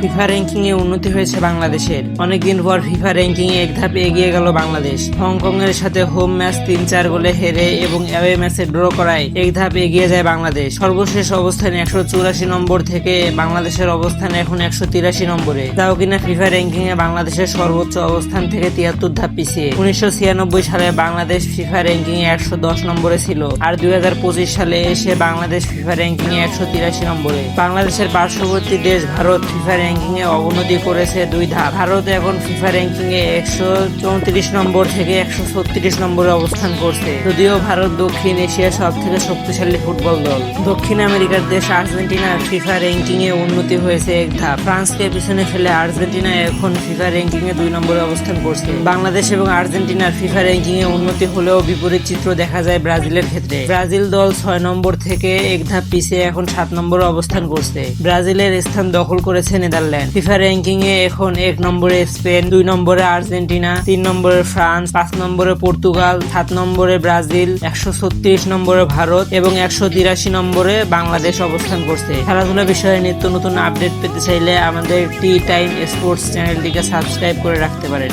FIFA ranking এ উন্নতি হয়েছে বাংলাদেশের। অনেকদিন পর ফিফা র্যাঙ্কিং এ এক ধাপ এগিয়ে গেল বাংলাদেশ। হংকং এর সাথে হোম ম্যাচ 3-4 গোলে হেরে এবং অ্যাওয়ে ম্যাচে ড্র করায় এক ধাপ এগিয়ে যায় বাংলাদেশ। সর্বশেষ অবস্থানে 184 নম্বর থেকে বাংলাদেশের অবস্থান এখন 183 নম্বরে, তাও কিনা ফিফা র্যাঙ্কিং এ বাংলাদেশের সর্বোচ্চ অবস্থান থেকে 73 ধাপ পিছিয়ে। 1996 সালে বাংলাদেশ ফিফা র্যাঙ্কিং এ 110 নম্বরে ছিল, আর 2025 সালে এসে বাংলাদেশ ফিফা র্যাঙ্কিং এ 183 নম্বরে। বাংলাদেশের পার্শ্ববর্তী দেশ ভারত ফিফা র্যাঙ্কিং এ অবনতি করেছে 2 ধাপ। ভারত এখন ফিফা র্যাঙ্কিং এ 134 নম্বর থেকে 136 নম্বরে অবস্থান করছে। যদিও ভারত দক্ষিণ এশিয়ার সব থেকে শক্তিশালী ফুটবল দল। দক্ষিণ আমেরিকার দেশ আর্জেন্টিনার ফিফা র্যাঙ্কিং এ উন্নতি হয়েছে এক ধাপ। ফ্রান্সকে পিছনে ফেলে আর্জেন্টিনা এখন ফিফা র্যাঙ্কিং এ 2 নম্বরে অবস্থান করছে। বাংলাদেশ এবং আর্জেন্টিনার ফিফা র্যাঙ্কিং এ উন্নতি হলেও বিপরীত চিত্র দেখা যায় ব্রাজিলের ক্ষেত্রে। ব্রাজিল দল 6 নম্বর থেকে এক ধাপ পিছিয়ে এখন 7 নম্বরে অবস্থান করছে। ব্রাজিলের স্থান দখল করেছে নেদারল্যান্ড। ফিফা র্যাঙ্কিং এ এখন 1 নম্বরে স্পেন, 2 নম্বরে আর্জেন্টিনা, 3 নম্বরে ফ্রান্স, 5 নম্বরে পর্তুগাল, 7 নম্বরে ব্রাজিল, 136 নম্বরে ভারত এবং 183 নম্বরে বাংলাদেশ অবস্থান করছে। খেলাধুলা বিষয়ে নিত্য নতুন আপডেট পেতে চাইলে আমাদের টি টাইম স্পোর্টস চ্যানেলটিকে সাবস্ক্রাইব করে রাখতে পারেন।